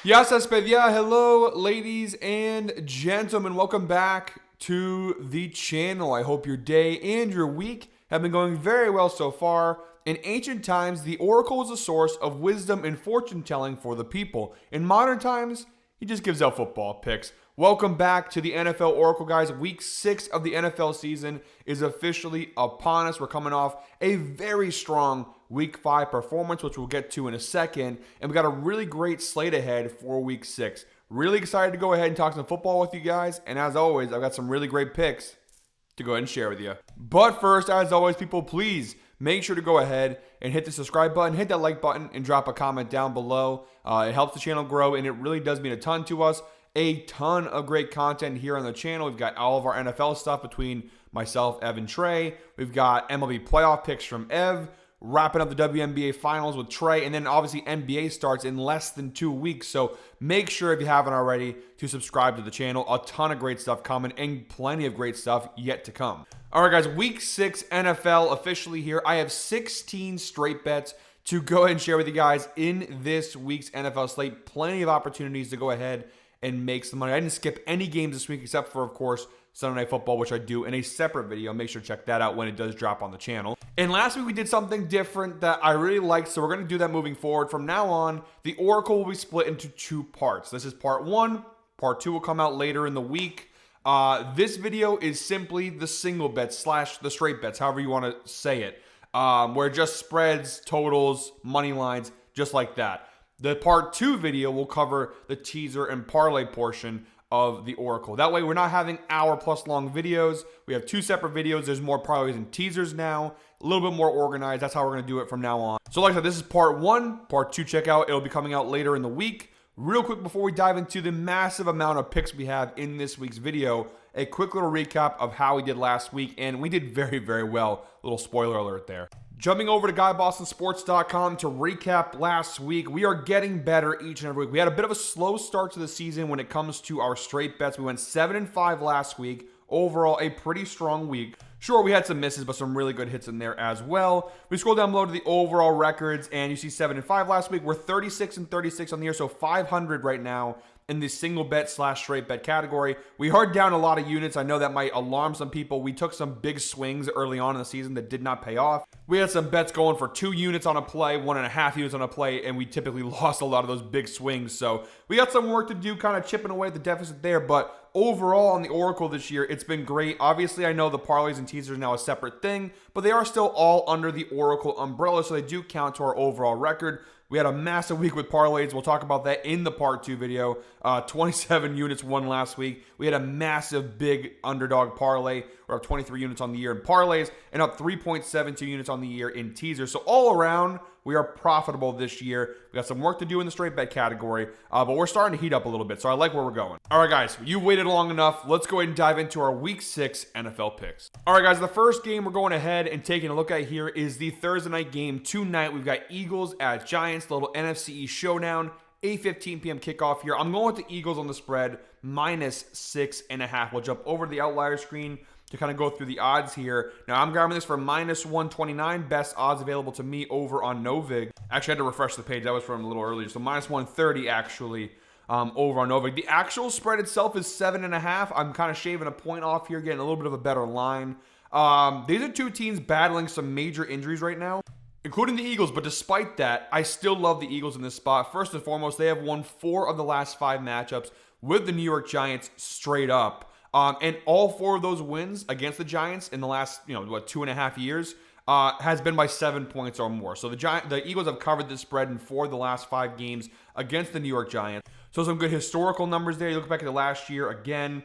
Yes, Espedia. Hello, ladies and gentlemen. Welcome back to the channel. I hope your day and your week have been going very well so far. In ancient times, the oracle was a source of wisdom and fortune telling for the people. In modern times, he just gives out football picks. Welcome back to the NFL Oracle, guys. Week 6 of the NFL season is officially upon us. We're coming off a very strong Week 5 performance, which we'll get to in a second. And we got a really great slate ahead for Week 6. Really excited to go ahead and talk some football with you guys. And as always, I've got some really great picks to go ahead and share with you. But first, as always, people, please make sure to go ahead and hit the subscribe button, hit that like button, and drop a comment down below. It helps the channel grow, and it really does mean a ton to us. A ton of great content here on the channel. We've got all of our NFL stuff between myself, Ev, and Trey. We've got MLB playoff picks from Ev, wrapping up the WNBA finals with Trey, and then obviously NBA starts in less than 2 weeks. So make sure, if you haven't already, to subscribe to the channel. A ton of great stuff coming and plenty of great stuff yet to come. All right, guys, Week 6 NFL officially here. I have 16 straight bets to go ahead and share with you guys in this week's NFL slate. Plenty of opportunities to go ahead and make some money. I didn't skip any games this week except for, of course, Sunday Night Football, which I do in a separate video. Make sure to check that out when it does drop on the channel. And last week we did something different that I really liked, so we're going to do that moving forward. From now on, the Oracle will be split into 2 parts. This is part 1. Part 2 will come out later in the week. This video is simply the single bets / the straight bets, however you want to say it, where it just spreads, totals, money lines, just like that. The part 2 video will cover the teaser and parlay portion of the Oracle. That way we're not having hour-plus long videos. We have 2 separate videos. There's more parlays and teasers now. A little bit more organized. That's how we're going to do it from now on. So like I said, this is part 1. Part 2, check out. It'll be coming out later in the week. Real quick before we dive into the massive amount of picks we have in this week's video, a quick little recap of how we did last week, and we did very, very well. Little spoiler alert there. Jumping over to GuyBostonSports.com to recap last week, we are getting better each and every week. We had a bit of a slow start to the season when it comes to our straight bets. We went 7-5 last week. Overall, a pretty strong week. Sure, we had some misses, but some really good hits in there as well. We scroll down below to the overall records, and you see 7-5 last week. We're 36-36 on the year, so 500 right now in the single bet / straight bet category. We are down a lot of units. I know that might alarm some people. We took some big swings early on in the season that did not pay off. We had some bets going for 2 units on a play, 1.5 units on a play, and we typically lost a lot of those big swings. So we got some work to do, kind of chipping away at the deficit there. But overall on the Oracle this year, it's been great. Obviously, I know the parlays and teasers are now a separate thing, but they are still all under the Oracle umbrella, so they do count to our overall record. We had a massive week with parlays. We'll talk about that in the part 2 video. 27 units won last week. We had a massive big underdog parlay. We're up 23 units on the year in parlays and up 3.72 units on the year in teasers. So all around, we are profitable this year. We got some work to do in the straight bet category, but we're starting to heat up a little bit, so I like where we're going. All right, guys, you waited long enough. Let's go ahead and dive into our Week 6 NFL picks. All right, guys, the first game we're going ahead and taking a look at here is the Thursday night game tonight. We've got Eagles at Giants, the little NFC East showdown. 8:15 p.m. kickoff here. I'm going with the Eagles on the spread, -6.5. We'll jump over to the outlier screen to kind of go through the odds here. Now, I'm grabbing this for -129, best odds available to me over on Novig. Actually, I had to refresh the page. That was from a little earlier. So -130, actually, over on Novig. The actual spread itself is 7.5. I'm kind of shaving a point off here, getting a little bit of a better line. These are 2 teams battling some major injuries right now, including the Eagles, but despite that, I still love the Eagles in this spot. First and foremost, they have won 4 of the last 5 matchups with the New York Giants straight up. And all 4 of those wins against the Giants in the last, 2.5 years has been by 7 points or more. So the Eagles have covered this spread in 4 of the last 5 games against the New York Giants. So some good historical numbers there. You look back at the last year, again,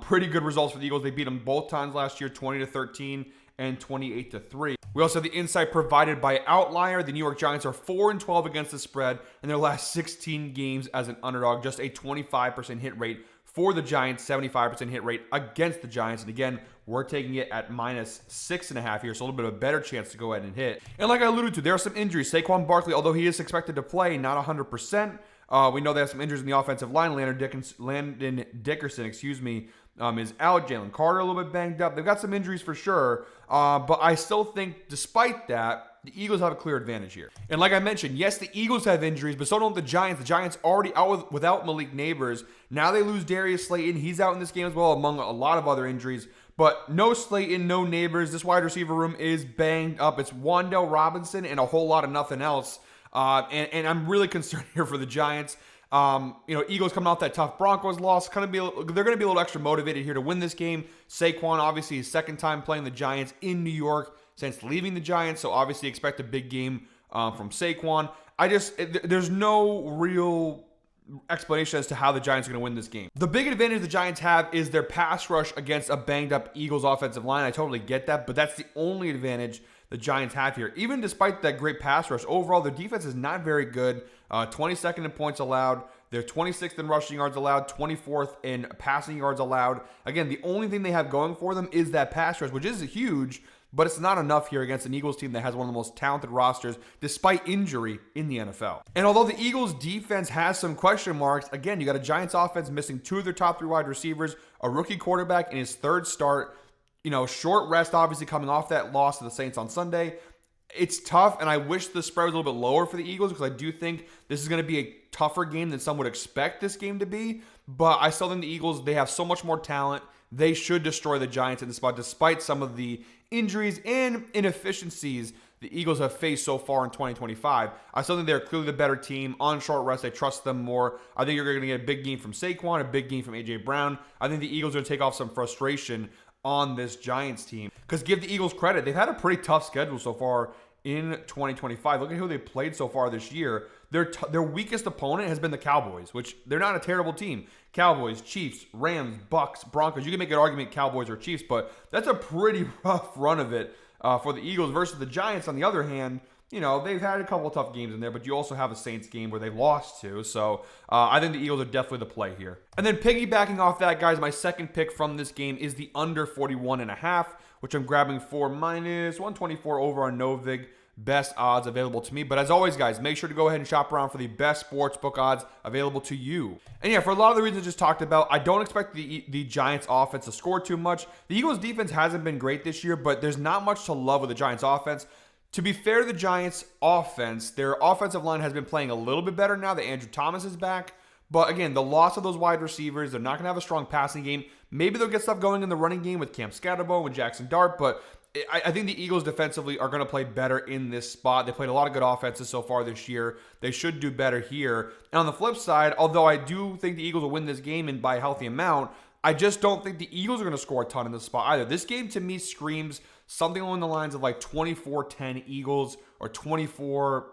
pretty good results for the Eagles. They beat them both times last year, 20-13 and 28-3. We also have the insight provided by Outlier. The New York Giants are 4-12 against the spread in their last 16 games as an underdog. Just a 25% hit rate for the Giants, 75% hit rate against the Giants. And again, we're taking it at -6.5 here, so a little bit of a better chance to go ahead and hit. And like I alluded to, there are some injuries. Saquon Barkley, although he is expected to play, not 100%. We know they have some injuries in the offensive line. Landon Dickerson, is out. Jalen Carter a little bit banged up. They've got some injuries for sure. But I still think, despite that, the Eagles have a clear advantage here. And like I mentioned, yes, the Eagles have injuries, but so don't the Giants. The Giants already out without Malik Neighbors. Now they lose Darius Slayton. He's out in this game as well, among a lot of other injuries. But no Slayton, no Neighbors. This wide receiver room is banged up. It's Wan'Dale Robinson and a whole lot of nothing else. And I'm really concerned here for the Giants. Eagles coming off that tough Broncos loss, they're going to be a little extra motivated here to win this game. Saquon, obviously, his second time playing the Giants in New York since leaving the Giants, so obviously expect a big game from Saquon. There's no real explanation as to how the Giants are going to win this game. The big advantage the Giants have is their pass rush against a banged-up Eagles offensive line. I totally get that, but that's the only advantage the Giants have here. Even despite that great pass rush, overall, their defense is not very good. 22nd in points allowed. They're 26th in rushing yards allowed, 24th in passing yards allowed. Again, the only thing they have going for them is that pass rush, which is huge, but it's not enough here against an Eagles team that has one of the most talented rosters despite injury in the NFL. And although the Eagles defense has some question marks, again, you got a Giants offense missing 2 of their top 3 wide receivers, a rookie quarterback in his 3rd start, short rest obviously coming off that loss to the Saints on Sunday. It's tough, and I wish the spread was a little bit lower for the Eagles because I do think this is going to be a tougher game than some would expect this game to be. But I still think the Eagles, they have so much more talent. They should destroy the Giants in the spot despite some of the injuries and inefficiencies the Eagles have faced so far in 2025. I still think they're clearly the better team. On short rest, I trust them more. I think you're going to get a big game from Saquon, a big game from A.J. Brown. I think the Eagles are going to take off some frustration on this Giants team. Because give the Eagles credit, they've had a pretty tough schedule so far in 2025. Look at who they played so far this year. Their weakest opponent has been the Cowboys, which they're not a terrible team. Cowboys, Chiefs, Rams, Bucs, Broncos. You can make an argument Cowboys or Chiefs, but that's a pretty rough run of it for the Eagles versus the Giants. On the other hand, they've had a couple of tough games in there, but you also have a Saints game where they lost to. So I think the Eagles are definitely the play here. And then piggybacking off that, guys, my second pick from this game is the under 41.5, which I'm grabbing for minus 124 over on Novig. Best odds available to me. But as always, guys, make sure to go ahead and shop around for the best sportsbook odds available to you. And yeah, for a lot of the reasons I just talked about, I don't expect the Giants offense to score too much. The Eagles defense hasn't been great this year, but there's not much to love with the Giants offense. To be fair to the Giants offense, their offensive line has been playing a little bit better now that Andrew Thomas is back. But again, the loss of those wide receivers, they're not going to have a strong passing game. Maybe they'll get stuff going in the running game with Cam Scatterbo and Jackson Dart, but I think the Eagles defensively are going to play better in this spot. They played a lot of good offenses so far this year. They should do better here. And on the flip side, although I do think the Eagles will win this game and by a healthy amount, I just don't think the Eagles are going to score a ton in this spot either. This game to me screams something along the lines of like 24-10 Eagles or 24-13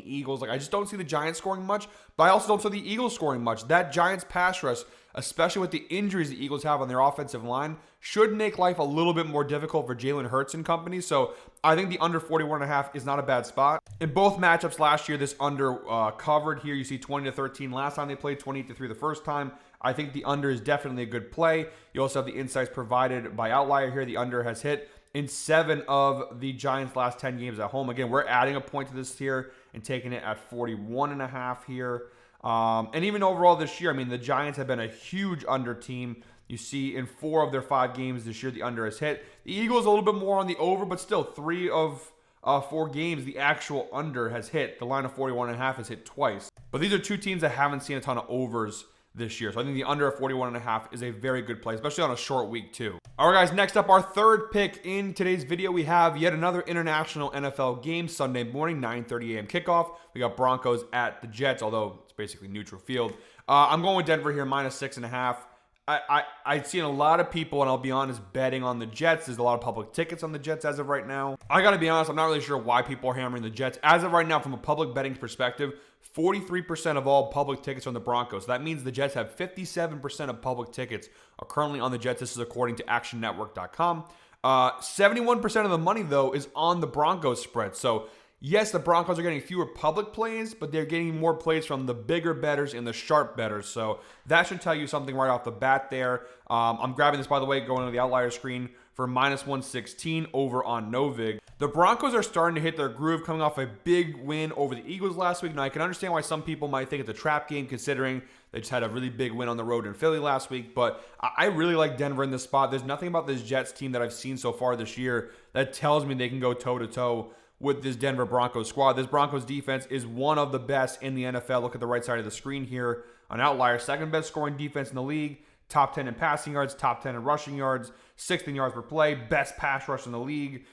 Eagles. Like I just don't see the Giants scoring much, but I also don't see the Eagles scoring much. That Giants pass rush, especially with the injuries the Eagles have on their offensive line, should make life a little bit more difficult for Jalen Hurts and company. So I think the under 41.5 is not a bad spot. In both matchups last year, this under covered here. You see 20-13 last time they played, 28-3 the first time. I think the under is definitely a good play. You also have the insights provided by Outlier here. The under has hit in 7 of the Giants' last 10 games at home. Again, we're adding a point to this here and taking it at 41.5 here. And even overall this year, I mean, the Giants have been a huge under team. You see in 4 of their 5 games this year, the under has hit. The Eagles a little bit more on the over, but still 3 of 4 games, the actual under has hit. The line of 41.5 has hit twice. But these are 2 teams that haven't seen a ton of overs this year. So I think the under of 41.5 is a very good play, especially on a short week too. All right, guys, next up, our third pick in today's video, we have yet another international NFL game, Sunday morning, 9:30 a.m. kickoff. We got Broncos at the Jets, although it's basically neutral field. I'm going with Denver here, minus 6.5. I've seen a lot of people, and I'll be honest, betting on the Jets. There's a lot of public tickets on the Jets as of right now. I got to be honest, I'm not really sure why people are hammering the Jets. As of right now, from a public betting perspective, 43% of all public tickets are on the Broncos. That means the Jets have 57% of public tickets are currently on the Jets. This is according to actionnetwork.com. 71% of the money, though, is on the Broncos spread. So yes, the Broncos are getting fewer public plays, but they're getting more plays from the bigger bettors and the sharp bettors. So that should tell you something right off the bat there. I'm grabbing this, by the way, going to the outlier screen for minus 116 over on Novig. The Broncos are starting to hit their groove, coming off a big win over the Eagles last week. Now, I can understand why some people might think it's a trap game, considering they just had a really big win on the road in Philly last week. But I really like Denver in this spot. There's nothing about this Jets team that I've seen so far this year that tells me they can go toe-to-toe with this Denver Broncos squad. This Broncos defense is one of the best in the NFL. Look at the right side of the screen here. An outlier, second best scoring defense in the league, top 10 in passing yards, top 10 in rushing yards, 6th in yards per play, best pass rush in the league.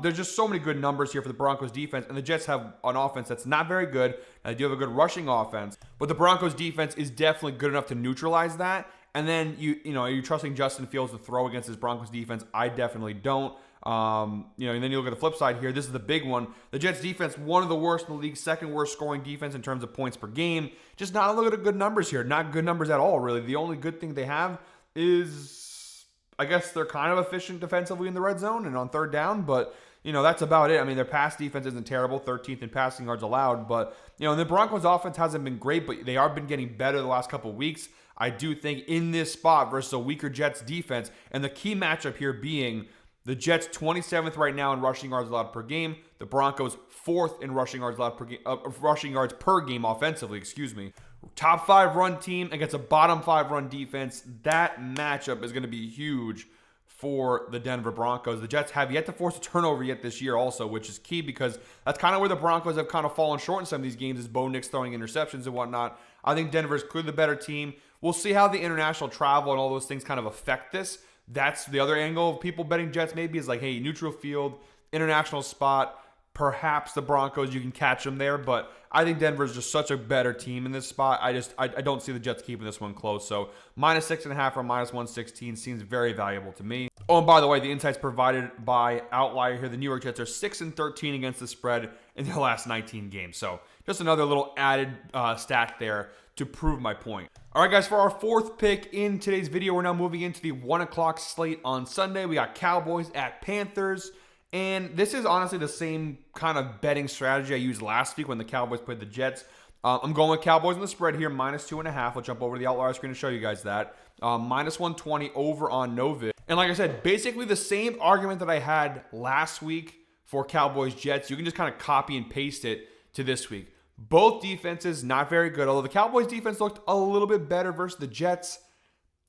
There's just so many good numbers here for the Broncos defense, and the Jets have an offense that's not very good. They do have a good rushing offense, but the Broncos defense is definitely good enough to neutralize that. And then are you trusting Justin Fields to throw against this Broncos defense? I definitely don't. And then you look at the flip side here. This is the big one. The Jets defense, one of the worst in the league, second worst scoring defense in terms of points per game. Just not a look at good numbers here. Not good numbers at all, really. The only good thing they have is, I guess, they're kind of efficient defensively in the red zone and on third down, but that's about it. I mean, their pass defense isn't terrible, 13th in passing yards allowed, but the Broncos offense hasn't been great, but they have been getting better the last couple of weeks. I do think in this spot versus a weaker Jets defense, and the key matchup here being the Jets 27th right now in rushing yards allowed per game. The Broncos 4th in rushing yards allowed per game, rushing yards per game offensively. Excuse me. Top 5 run team against a bottom 5 run defense. That matchup is going to be huge for the Denver Broncos. The Jets have yet to force a turnover yet this year, also, which is key because that's kind of where the Broncos have kind of fallen short in some of these games. Is Bo Nix throwing interceptions and whatnot. I think Denver is clearly the better team. We'll see how the international travel and all those things kind of affect this. That's the other angle of people betting Jets maybe is like, hey, neutral field, international spot, perhaps the Broncos, you can catch them there. But I think Denver is just such a better team in this spot. I don't see the Jets keeping this one close. So -6.5 or -116 seems very valuable to me. Oh, and by the way, the insights provided by Outlier here. The New York Jets are 6-13 against the spread in their last 19 games. So just another little added stat there to prove my point. All right, guys, for our 4th pick in today's video, we're now moving into the 1 o'clock slate on Sunday. We got Cowboys at Panthers. And this is honestly the same kind of betting strategy I used last week when the Cowboys played the Jets. I'm going with Cowboys on the spread here, -2.5. I'll jump over to the Outlier screen to show you guys that. -120 over on Novid. And like I said, basically the same argument that I had last week for Cowboys Jets. You can just kind of copy and paste it to this week. Both defenses not very good, although the Cowboys defense looked a little bit better versus the Jets.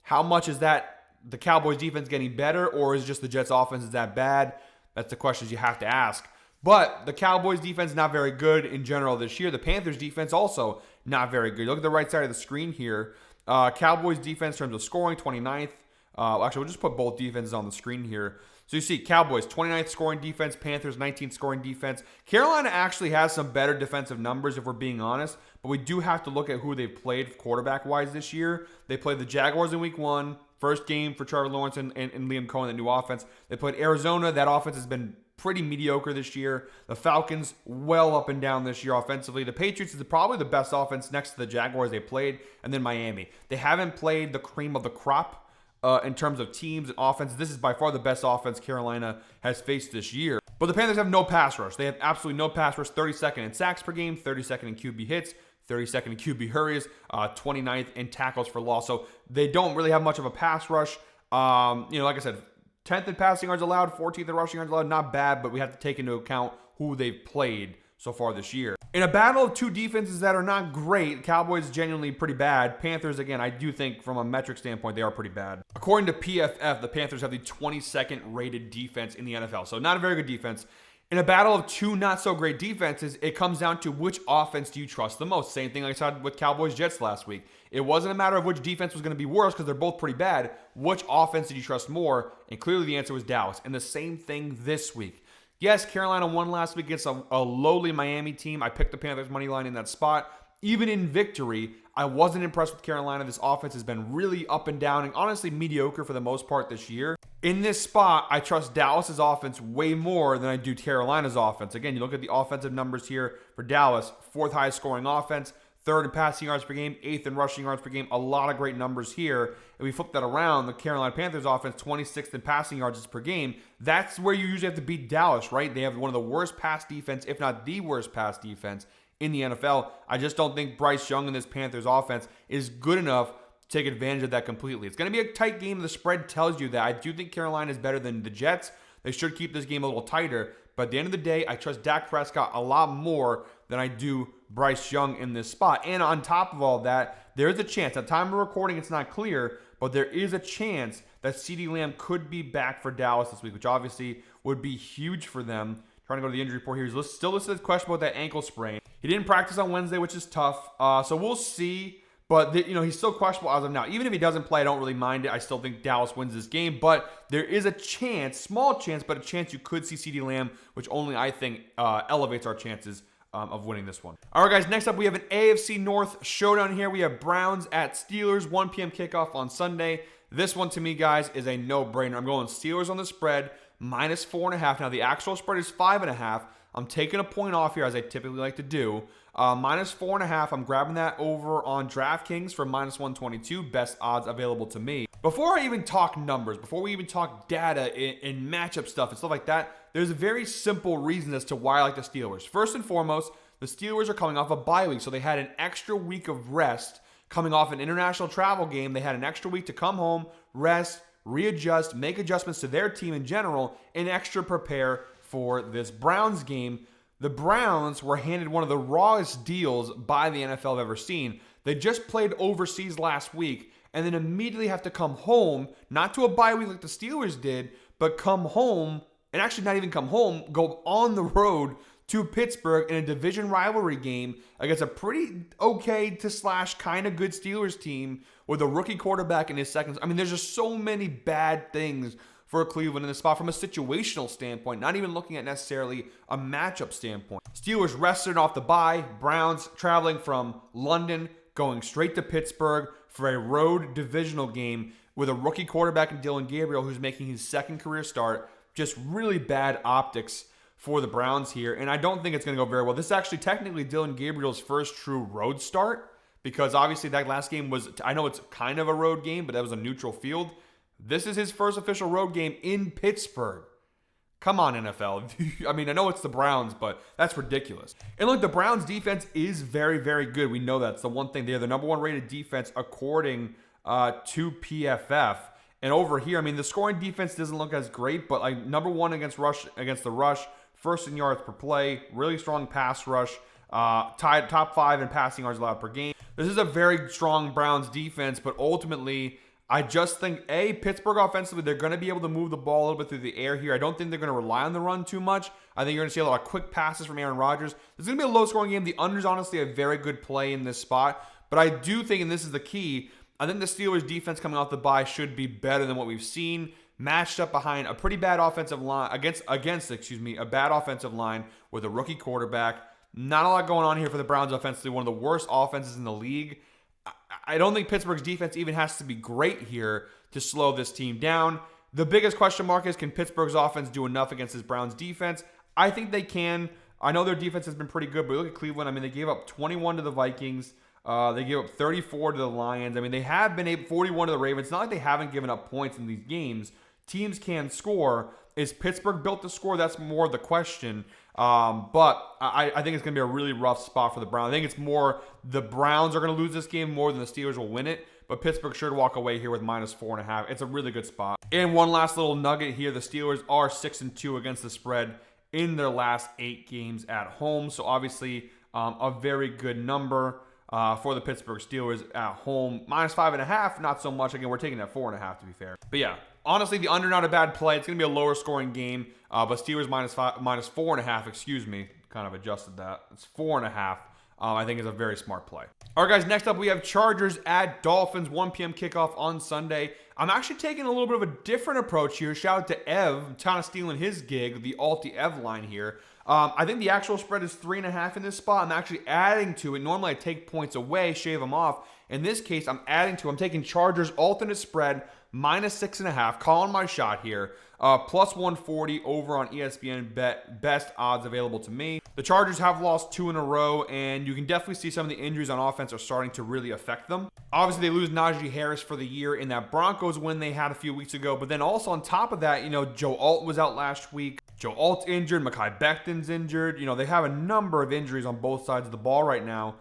How much is that the Cowboys defense getting better, or is just the Jets offense is that bad? That's the questions you have to ask. But the Cowboys defense not very good in general this year. The Panthers defense also not very good. Look at the right side of the screen here. Cowboys defense in terms of scoring, 29th. Actually, we'll just put both defenses on the screen here. So you see Cowboys, 29th scoring defense, Panthers, 19th scoring defense. Carolina actually has some better defensive numbers if we're being honest, but we do have to look at who they've played quarterback-wise this year. They played the Jaguars in week 1, first game for Trevor Lawrence and Liam Cohen, the new offense. They played Arizona. That offense has been pretty mediocre this year. The Falcons, well up and down this year offensively. The Patriots is probably the best offense next to the Jaguars they played, and then Miami. They haven't played the cream of the crop in terms of teams and offense. This is by far the best offense Carolina has faced this year. But the Panthers have no pass rush. They have absolutely no pass rush. 32nd in sacks per game, 32nd in QB hits, 32nd in QB hurries, 29th in tackles for loss. So they don't really have much of a pass rush. Like I said, 10th in passing yards allowed, 14th in rushing yards allowed. Not bad, but we have to take into account who they've played so far this year. In a battle of two defenses that are not great, Cowboys genuinely pretty bad. Panthers, again, I do think from a metric standpoint, they are pretty bad. According to PFF, the Panthers have the 22nd rated defense in the NFL. So not a very good defense. In a battle of two not so great defenses, it comes down to which offense do you trust the most. Same thing like I said with Cowboys Jets last week. It wasn't a matter of which defense was going to be worse because they're both pretty bad. Which offense did you trust more? And clearly the answer was Dallas. And the same thing this week. Yes, Carolina won last week against a lowly Miami team. I picked the Panthers money line in that spot. Even in victory, I wasn't impressed with Carolina. This offense has been really up and down and honestly mediocre for the most part this year. In this spot, I trust Dallas's offense way more than I do Carolina's offense. Again, you look at the offensive numbers here for Dallas. 4th highest scoring offense, 3rd in passing yards per game, 8th in rushing yards per game. A lot of great numbers here. And we flip that around, the Carolina Panthers offense, 26th in passing yards per game. That's where you usually have to beat Dallas, right? They have one of the worst pass defense, if not the worst pass defense in the NFL. I just don't think Bryce Young in this Panthers offense is good enough to take advantage of that completely. It's going to be a tight game. The spread tells you that. I do think Carolina is better than the Jets. They should keep this game a little tighter. But at the end of the day, I trust Dak Prescott a lot more than I do Bryce Young in this spot. And on top of all that, there's a chance. At the time of recording, it's not clear, but there is a chance that CeeDee Lamb could be back for Dallas this week, which obviously would be huge for them. Trying to go to the injury report here. He's still listed as questionable with that ankle sprain. He didn't practice on Wednesday, which is tough. So we'll see. But, he's still questionable as of now. Even if he doesn't play, I don't really mind it. I still think Dallas wins this game. But there is a chance, small chance, but a chance you could see CeeDee Lamb, which only I think elevates our chances of winning this one. All right, guys, next up we have an AFC North showdown here. We have Browns at Steelers, 1 p.m. kickoff on Sunday. This one to me, guys, is a no-brainer. I'm going Steelers on the spread, minus 4.5. Now, the actual spread is 5.5. I'm taking a point off here, as I typically like to do. Minus 4.5. I'm grabbing that over on DraftKings for minus 122. Best odds available to me. Before I even talk numbers, before we even talk data and matchup stuff and stuff like that, there's a very simple reason as to why I like the Steelers. First and foremost, the Steelers are coming off a bye week, so they had an extra week of rest coming off an international travel game. They had an extra week to come home, rest, readjust, make adjustments to their team in general, and extra prepare for this Browns game. The Browns were handed one of the rawest deals by the NFL I've ever seen. They just played overseas last week and then immediately have to come home, not to a bye week like the Steelers did, but come home, and actually not even come home, go on the road to Pittsburgh in a division rivalry game against a pretty okay to slash kind of good Steelers team with a rookie quarterback in his seconds. I mean, there's just so many bad things for Cleveland in this spot from a situational standpoint, not even looking at necessarily a matchup standpoint. Steelers rested off the bye. Browns traveling from London, going straight to Pittsburgh for a road divisional game with a rookie quarterback in Dylan Gabriel, who's making his second career start. Just really bad optics for the Browns here, and I don't think it's going to go very well. This is actually technically Dylan Gabriel's first true road start, because obviously that last game was, I know it's kind of a road game, but that was a neutral field. This is his first official road game in Pittsburgh. Come on, NFL. I mean, I know it's the Browns, but that's ridiculous. And look, the Browns defense is very, very good. We know that's the one thing. They're the number 1 rated defense according to PFF. And over here, I mean, the scoring defense doesn't look as great, but like number 1 against the rush, first in yards per play, really strong pass rush, tied top 5 in passing yards allowed per game. This is a very strong Browns defense, but ultimately, I just think, Pittsburgh offensively, they're going to be able to move the ball a little bit through the air here. I don't think they're going to rely on the run too much. I think you're going to see a lot of quick passes from Aaron Rodgers. This is going to be a low-scoring game. The under's honestly a very good play in this spot. But I do think, and this is the key, I think the Steelers' defense coming off the bye should be better than what we've seen. Matched up behind a pretty bad offensive line, against a bad offensive line with a rookie quarterback. Not a lot going on here for the Browns offensively. One of the worst offenses in the league. I don't think Pittsburgh's defense even has to be great here to slow this team down. The biggest question mark is, can Pittsburgh's offense do enough against this Browns defense? I think they can. I know their defense has been pretty good, but look at Cleveland. I mean, they gave up 21 to the Vikings. They gave up 34 to the Lions. I mean, they have been able 41 to the Ravens. It's not like they haven't given up points in these games. Teams can score. Is Pittsburgh built to score? That's more the question. But I think it's going to be a really rough spot for the Browns. I think it's more the Browns are going to lose this game more than the Steelers will win it. But Pittsburgh should walk away here with minus 4.5. It's a really good spot. And one last little nugget here. The Steelers are 6-2 against the spread in their last 8 games at home. So obviously a very good number for the Pittsburgh Steelers at home. Minus 5.5, not so much. Again, we're taking that 4.5 to be fair. But yeah, honestly, the under not a bad play. It's going to be a lower scoring game. But Steelers minus 4.5, excuse me. Kind of adjusted that. It's 4.5. I think is a very smart play. All right, guys, next up we have Chargers at Dolphins, 1 p.m. kickoff on Sunday. I'm actually taking a little bit of a different approach here. Shout out to Ev. I'm kind of stealing his gig, the Alti-Ev line here. I think the actual spread is 3.5 in this spot. I'm actually adding to it. Normally I take points away, shave them off. In this case, I'm adding to it. I'm taking Chargers alternate spread, minus 6.5. Calling my shot here. Plus 140 over on ESPN bet. Best odds available to me. The Chargers have lost 2 in a row, and you can definitely see some of the injuries on offense are starting to really affect them. Obviously, they lose Najee Harris for the year in that Broncos win they had a few weeks ago. But then also on top of that, Joe Alt was out last week. Joe Alt's injured. Mekhi Becton's injured. They have a number of injuries on both sides of the ball right now,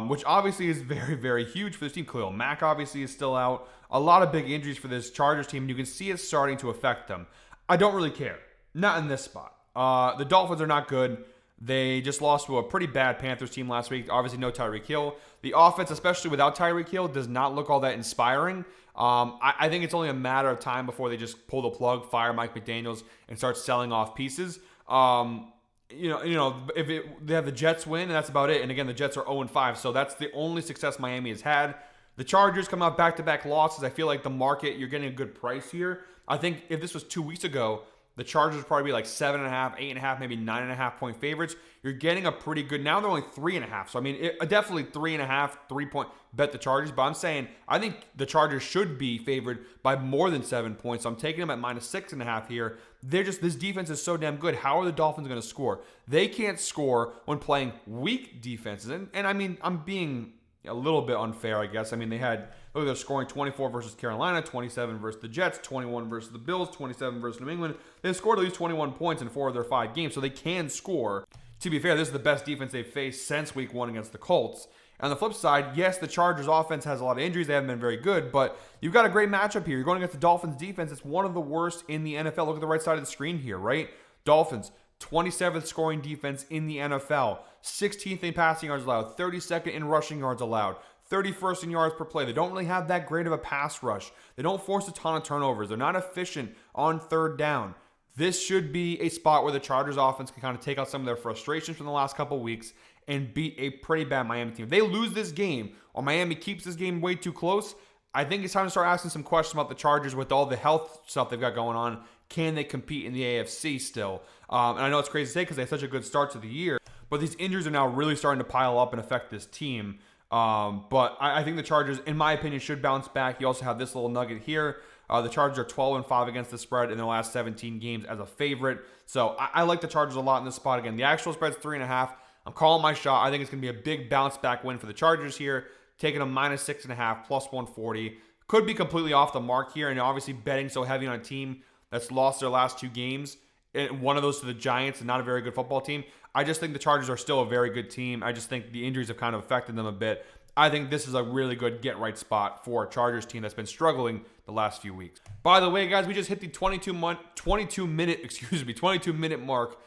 which obviously is very, very huge for this team. Khalil Mack obviously is still out. A lot of big injuries for this Chargers team, and you can see it starting to affect them. I don't really care. Not in this spot. The Dolphins are not good. They just lost to a pretty bad Panthers team last week. Obviously, no Tyreek Hill. The offense, especially without Tyreek Hill, does not look all that inspiring. I think it's only a matter of time before they just pull the plug, fire Mike McDaniels, and start selling off pieces. If they have the Jets win, and that's about it. And again, the Jets are 0-5, so that's the only success Miami has had. The Chargers come out back-to-back losses. I feel like the market, you're getting a good price here. I think if this was 2 weeks ago, the Chargers would probably be like 7.5, 8.5, maybe 9.5 point favorites. You're getting a pretty good. Now they're only 3.5. So I mean, definitely 3.5, 3-point bet the Chargers. But I'm saying I think the Chargers should be favored by more than 7 points. So I'm taking them at -6.5 here. This defense is so damn good. How are the Dolphins going to score? They can't score when playing weak defenses. And I mean, I'm being a little bit unfair, I guess. I mean, they're scoring 24 versus Carolina, 27 versus the Jets, 21 versus the Bills, 27 versus New England. They've scored at least 21 points in 4 of their 5 games, so they can score. To be fair, this is the best defense they've faced since week 1 against the Colts. On the flip side, yes, the Chargers offense has a lot of injuries. They haven't been very good, but you've got a great matchup here. You're going against the Dolphins defense. It's one of the worst in the NFL. Look at the right side of the screen here, right? Dolphins, 27th scoring defense in the NFL, 16th in passing yards allowed, 32nd in rushing yards allowed, 31st in yards per play. They don't really have that great of a pass rush. They don't force a ton of turnovers. They're not efficient on third down. This should be a spot where the Chargers offense can kind of take out some of their frustrations from the last couple weeks and beat a pretty bad Miami team. If they lose this game or Miami keeps this game way too close, I think it's time to start asking some questions about the Chargers with all the health stuff they've got going on. Can they compete in the AFC still? And I know it's crazy to say because they had such a good start to the year, but these injuries are now really starting to pile up and affect this team. But I think the Chargers, in my opinion, should bounce back. You also have this little nugget here. The Chargers are 12-5 against the spread in their last 17 games as a favorite. So I like the Chargers a lot in this spot. Again, the actual spread's 3.5. I'm calling my shot. I think it's going to be a big bounce back win for the Chargers here. Taking them -6.5, +140. Could be completely off the mark here. And obviously betting so heavy on a team that's lost their last 2 games, and one of those to the Giants and not a very good football team. I just think the Chargers are still a very good team. I just think the injuries have kind of affected them a bit. I think this is a really good get-right spot for a Chargers team that's been struggling the last few weeks. By the way, guys, we just hit the 22-minute mark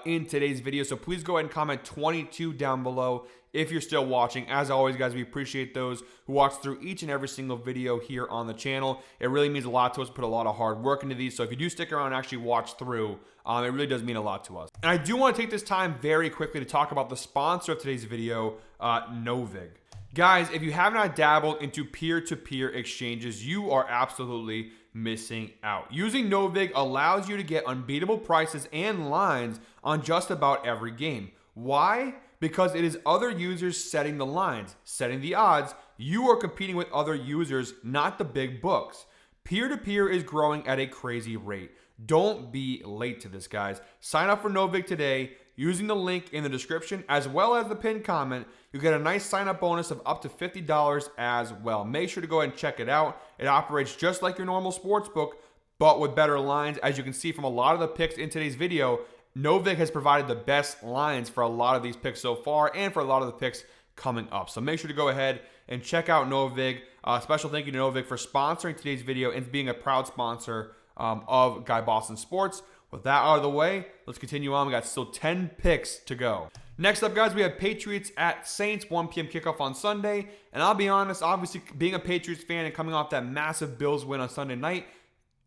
in today's video. So please go ahead and comment 22 down below if you're still watching. As always, guys, we appreciate those who watch through each and every single video here on the channel. It really means a lot to us. Put a lot of hard work into these. So if you do stick around and actually watch through, it really does mean a lot to us. And I do want to take this time very quickly to talk about the sponsor of today's video, Novig. Guys, if you have not dabbled into peer-to-peer exchanges, you are absolutely missing out. Using Novig allows you to get unbeatable prices and lines on just about every game. Why? Because it is other users setting the lines, setting the odds. You are competing with other users, not the big books. Peer-to-peer is growing at a crazy rate. Don't be late to this, guys. Sign up for Novig today using the link in the description as well as the pinned comment. You get a nice sign-up bonus of up to $50 as well. Make sure to go ahead and check it out. It operates just like your normal sports book, but with better lines. As you can see from a lot of the picks in today's video, Novig has provided the best lines for a lot of these picks so far and for a lot of the picks coming up. So make sure to go ahead and check out Novig. Special thank you to Novig for sponsoring today's video and being a proud sponsor of Guy Boston Sports. With that out of the way, let's continue on. We got still 10 picks to go. Next up, guys, we have Patriots at Saints, 1 p.m. kickoff on Sunday. And I'll be honest, obviously, being a Patriots fan and coming off that massive Bills win on Sunday night,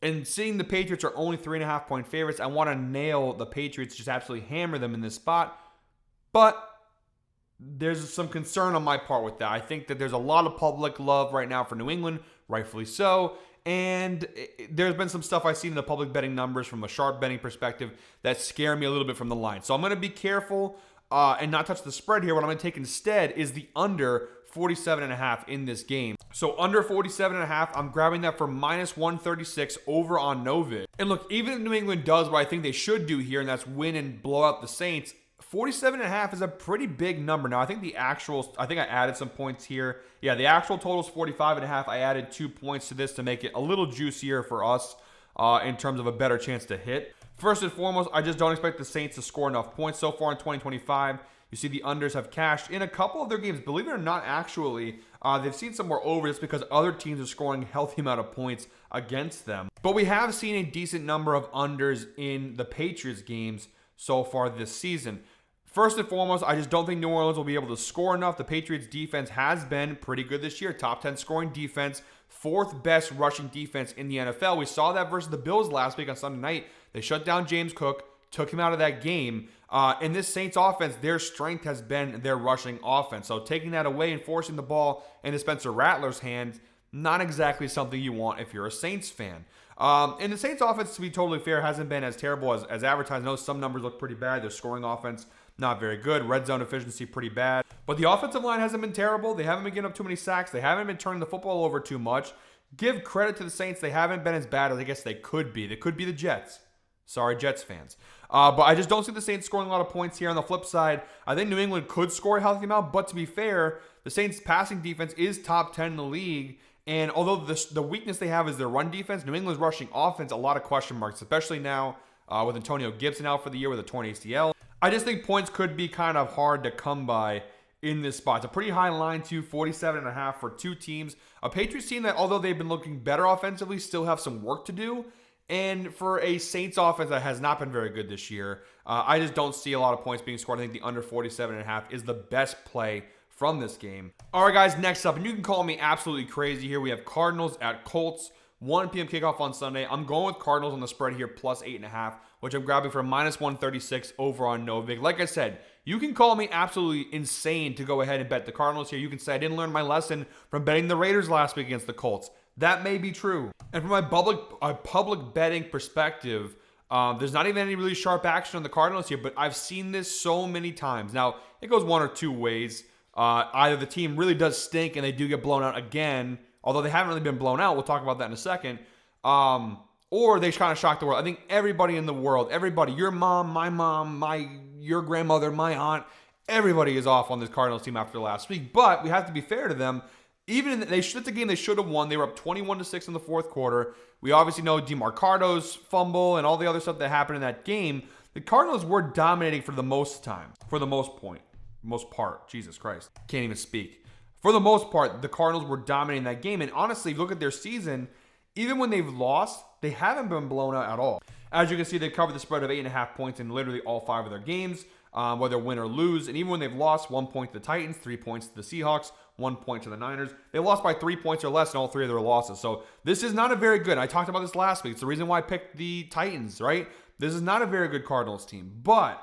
and seeing the Patriots are only 3.5 point favorites, I want to nail the Patriots, just absolutely hammer them in this spot. But there's some concern on my part with that. I think that there's a lot of public love right now for New England, rightfully so. And there's been some stuff I've seen in the public betting numbers from a sharp betting perspective that scare me a little bit from the line. So I'm going to be careful and not touch the spread here. What I'm going to take instead is the under 47.5 in this game. So under 47.5, I'm grabbing that for -136 over on Novig. And look, even if New England does what I think they should do here, and that's win and blow out the Saints, 47.5 is a pretty big number. Now, I think I added some points here. Yeah, the actual total is 45.5. I added 2 points to this to make it a little juicier for us in terms of a better chance to hit. First and foremost, I just don't expect the Saints to score enough points. So far in 2025, you see the unders have cashed in a couple of their games. Believe it or not, actually, they've seen some more over just because other teams are scoring a healthy amount of points against them. But we have seen a decent number of unders in the Patriots games so far this season. First and foremost, I just don't think New Orleans will be able to score enough. The Patriots defense has been pretty good this year. Top 10 scoring defense, 4th best rushing defense in the NFL. We saw that versus the Bills last week on Sunday night. They shut down James Cook, took him out of that game. In this Saints offense, their strength has been their rushing offense. So taking that away and forcing the ball into Spencer Rattler's hands, not exactly something you want if you're a Saints fan. And the Saints offense, to be totally fair, hasn't been as terrible as advertised. I know some numbers look pretty bad. Their scoring offense, not very good. Red zone efficiency, pretty bad. But the offensive line hasn't been terrible. They haven't been getting up too many sacks. They haven't been turning the football over too much. Give credit to the Saints. They haven't been as bad as I guess they could be. They could be the Jets. Sorry, Jets fans. But I just don't see the Saints scoring a lot of points here. On the flip side, I think New England could score a healthy amount. But to be fair, the Saints' passing defense is top 10 in the league. And although the weakness they have is their run defense, New England's rushing offense, a lot of question marks, especially now with Antonio Gibson out for the year with a torn ACL. I just think points could be kind of hard to come by in this spot. It's a pretty high line, too, 47.5 for two teams. A Patriots team that, although they've been looking better offensively, still have some work to do. And for a Saints offense that has not been very good this year, I just don't see a lot of points being scored. I think the under 47.5 is the best play from this game. All right, guys, next up, and you can call me absolutely crazy here. We have Cardinals at Colts, 1 p.m. kickoff on Sunday. I'm going with Cardinals on the spread here, plus 8.5, which I'm grabbing for minus 136 over on Novig. Like I said, you can call me absolutely insane to go ahead and bet the Cardinals here. You can say I didn't learn my lesson from betting the Raiders last week against the Colts. That may be true. And from my public betting perspective, there's not even any really sharp action on the Cardinals here, but I've seen this so many times. Now, it goes one or two ways. Either the team really does stink and they do get blown out again, although they haven't really been blown out. We'll talk about that in a second. Or they kind of shock the world. I think everybody in the world, everybody, your mom, your grandmother, my aunt, everybody is off on this Cardinals team after last week. But we have to be fair to them. Even it's a game they should have won. They were up 21-6 in the fourth quarter. We obviously know DeMarcado's fumble and all the other stuff that happened in that game. The Cardinals were dominating for the most part. Jesus Christ. Can't even speak. For the most part, the Cardinals were dominating that game. And honestly, look at their season. Even when they've lost, they haven't been blown out at all. As you can see, they covered the spread of 8.5 points in literally all 5 of their games, whether win or lose. And even when they've lost, 1 point to the Titans, 3 points to the Seahawks, 1 point to the Niners. They lost by 3 points or less in all 3 of their losses. So this is not a very good. I talked about this last week. It's the reason why I picked the Titans, right? This is not a very good Cardinals team. But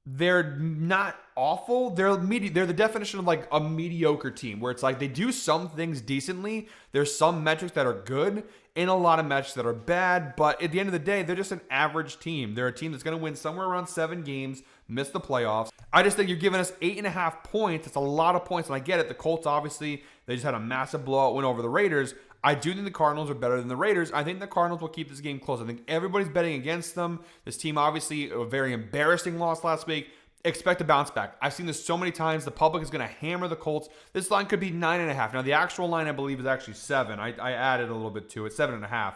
they're not awful. They're the definition of like a mediocre team, where it's like they do some things decently. There's some metrics that are good and a lot of metrics that are bad. But at the end of the day, they're just an average team. They're a team that's going to win somewhere around 7 games, miss the playoffs. I just think you're giving us 8.5 points. It's a lot of points, and I get it. The Colts, obviously, they just had a massive blowout win over the Raiders. I do think the Cardinals are better than the Raiders. I think the Cardinals will keep this game close. I think everybody's betting against them. This team, obviously, a very embarrassing loss last week. Expect a bounce back. I've seen this so many times. The public is going to hammer the Colts. This line could be 9.5. Now, the actual line, I believe, is actually 7. I added a little bit to it, 7.5.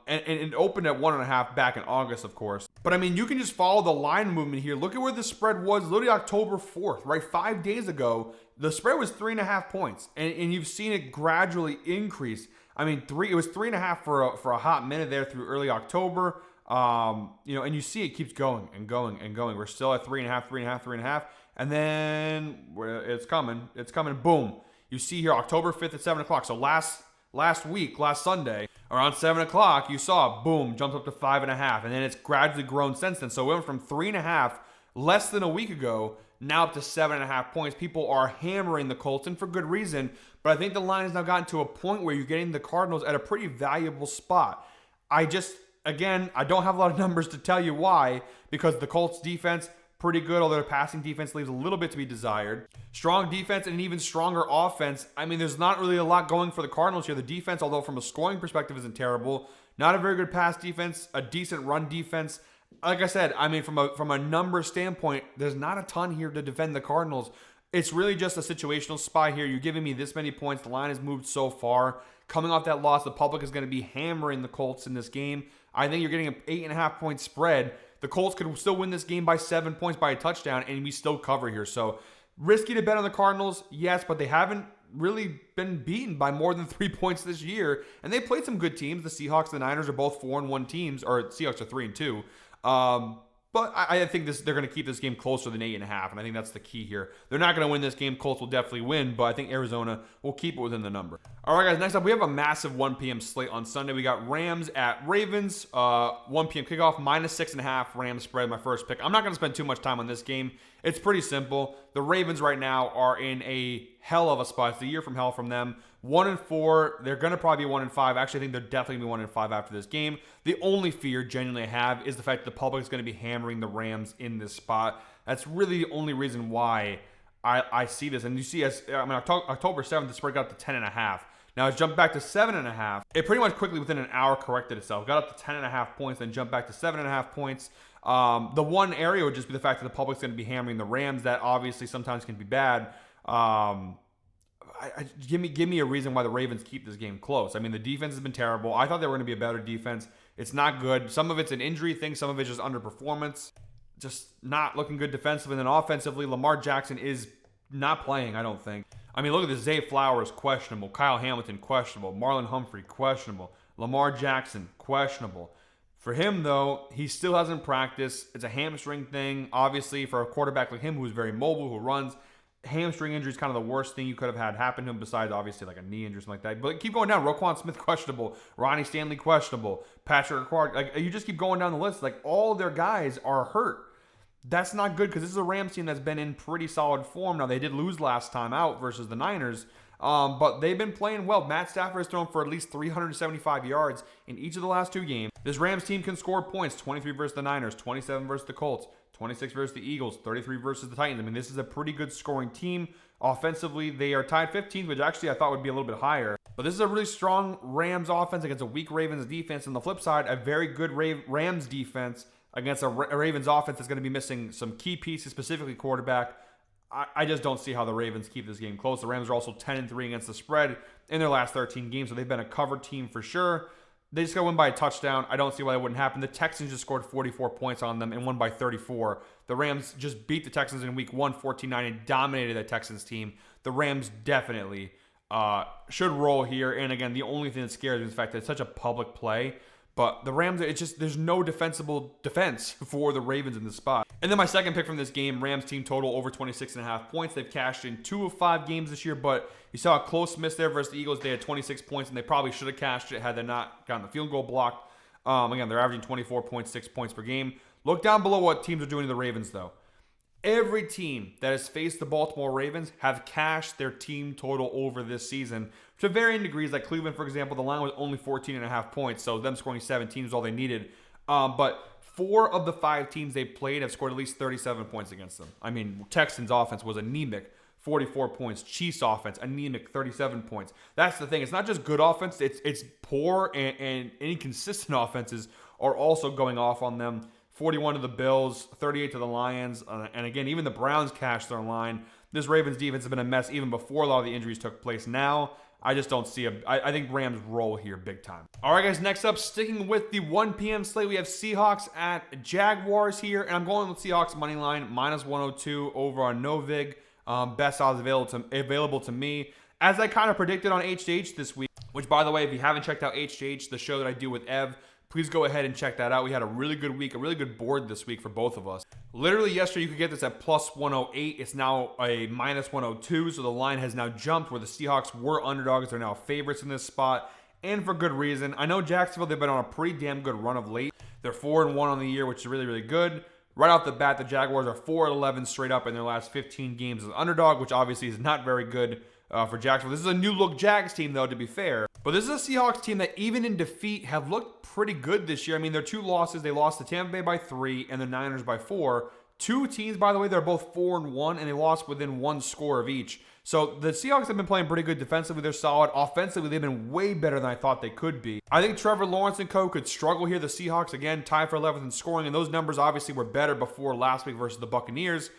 And it opened at 1.5 back in August, of course. But, I mean, you can just follow the line movement here. Look at where the spread was literally October 4th, right? 5 days ago, the spread was 3.5 points. And you've seen it gradually increase. I mean, it was 3.5 for a hot minute there through early October. And you see it keeps going and going and going. We're still at 3.5, and then it's coming. Boom. You see here October 5th at 7 o'clock. So last Sunday, around 7 o'clock, you saw boom, jumped up to 5.5, and then it's gradually grown since then. So we went from 3.5 less than a week ago, now up to 7.5 points. People are hammering the Colts, and for good reason. But I think the line has now gotten to a point where you're getting the Cardinals at a pretty valuable spot. Again, I don't have a lot of numbers to tell you why, because the Colts defense, pretty good, although their passing defense leaves a little bit to be desired. Strong defense and an even stronger offense. I mean, there's not really a lot going for the Cardinals here. The defense, although from a scoring perspective, isn't terrible. Not a very good pass defense, a decent run defense. Like I said, I mean, from a number standpoint, there's not a ton here to defend the Cardinals. It's really just a situational spot here. You're giving me this many points. The line has moved so far. Coming off that loss, the public is going to be hammering the Colts in this game. I think you're getting an 8.5 point spread. The Colts could still win this game by 7 points by a touchdown, and we still cover here. So risky to bet on the Cardinals, yes, but they haven't really been beaten by more than 3 points this year. And they played some good teams. The Seahawks and the Niners are both 4-1 teams, or Seahawks are 3-2. But I think they're going to keep this game closer than 8.5, and I think that's the key here. They're not going to win this game. Colts will definitely win, but I think Arizona will keep it within the number. All right, guys, next up, we have a massive 1 p.m. slate on Sunday. We got Rams at Ravens, 1 p.m. kickoff, -6.5 Rams spread, my first pick. I'm not going to spend too much time on this game. It's pretty simple. The Ravens right now are in a hell of a spot. It's a year from hell from them. 1-4. They're going to probably be 1-5. Actually, I think they're definitely going to be 1-5 after this game. The only fear, genuinely, I have is the fact that the public is going to be hammering the Rams in this spot. That's really the only reason why I see this. And you see, October 7th, the spread got up to 10.5. Now it's jumped back to 7.5. It pretty much quickly within an hour corrected itself. Got up to 10.5 points, then jumped back to 7.5 points. The one area would just be the fact that the public's going to be hammering the Rams. That obviously sometimes can be bad. Give me a reason why the Ravens keep this game close. I mean, the defense has been terrible. I thought they were going to be a better defense. It's not good. Some of it's an injury thing. Some of it's just underperformance. Just not looking good defensively. And then offensively, Lamar Jackson is not playing, I don't think. I mean, look at this. Zay Flowers, questionable. Kyle Hamilton, questionable. Marlon Humphrey, questionable. Lamar Jackson, questionable. For him, though, he still hasn't practiced. It's a hamstring thing. Obviously, for a quarterback like him who's very mobile, who runs, hamstring injury is kind of the worst thing you could have had happen to him besides, obviously, like a knee injury or something like that. But keep going down. Roquan Smith, questionable. Ronnie Stanley, questionable. Patrick Ricard. Like, you just keep going down the list. Like, all their guys are hurt. That's not good because this is a Rams team that's been in pretty solid form. Now, they did lose last time out versus the Niners, but they've been playing well. Matt Stafford has thrown for at least 375 yards in each of the last 2 games. This Rams team can score points, 23 versus the Niners, 27 versus the Colts, 26 versus the Eagles, 33 versus the Titans. I mean, this is a pretty good scoring team. Offensively, they are tied 15th, which actually I thought would be a little bit higher. But this is a really strong Rams offense against a weak Ravens defense. On the flip side, a very good Rams defense against a Ravens offense that's going to be missing some key pieces, specifically quarterback. I just don't see how the Ravens keep this game close. The Rams are also 10-3 against the spread in their last 13 games, so they've been a covered team for sure. They just got to win by a touchdown. I don't see why that wouldn't happen. The Texans just scored 44 points on them and won by 34. The Rams just beat the Texans in week 1, 14-9, and dominated the Texans team. The Rams definitely should roll here. And again, the only thing that scares me is the fact that it's such a public play. But the Rams, there's no defensible defense for the Ravens in this spot. And then my second pick from this game, Rams team total over 26.5 points. They've cashed in 2 of 5 games this year, but you saw a close miss there versus the Eagles. They had 26 points, and they probably should have cashed it had they not gotten the field goal blocked. Again, they're averaging 24.6 points per game. Look down below what teams are doing to the Ravens, though. Every team that has faced the Baltimore Ravens have cashed their team total over this season to varying degrees. Like Cleveland, for example, the line was only 14.5 points, so them scoring 17 was all they needed. But 4 of the 5 teams they played have scored at least 37 points against them. I mean, Texans offense was anemic, 44 points. Chiefs offense, anemic, 37 points. That's the thing. It's not just good offense. It's poor and inconsistent offenses are also going off on them. 41 to the Bills, 38 to the Lions, and again, even the Browns cashed their line. This Ravens defense has been a mess even before a lot of the injuries took place. Now, I just don't see I think Rams roll here big time. All right, guys, next up, sticking with the 1 p.m. slate, we have Seahawks at Jaguars here, and I'm going with Seahawks money line, -102 over on Novig. Best odds available to me. As I kind of predicted on H2H this week, which, by the way, if you haven't checked out H2H, the show that I do with Ev, please go ahead and check that out. We had a really good week, a really good board this week for both of us. Literally yesterday, you could get this at +108. It's now a -102, so the line has now jumped where the Seahawks were underdogs. They're now favorites in this spot, and for good reason. I know Jacksonville, they've been on a pretty damn good run of late. They're 4-1 on the year, which is really, really good. Right off the bat, the Jaguars are 4-11 straight up in their last 15 games as an underdog, which obviously is not very good for Jacksonville. This is a new-look Jags team, though, to be fair. But this is a Seahawks team that, even in defeat, have looked pretty good this year. I mean, their 2 losses, they lost to Tampa Bay by 3 and the Niners by 4. 2 teams, by the way, they're both 4-1, and they lost within 1 score of each. So the Seahawks have been playing pretty good defensively. They're solid. Offensively, they've been way better than I thought they could be. I think Trevor Lawrence and co. could struggle here. The Seahawks, again, tied for 11th in scoring, and those numbers obviously were better before last week versus the Buccaneers.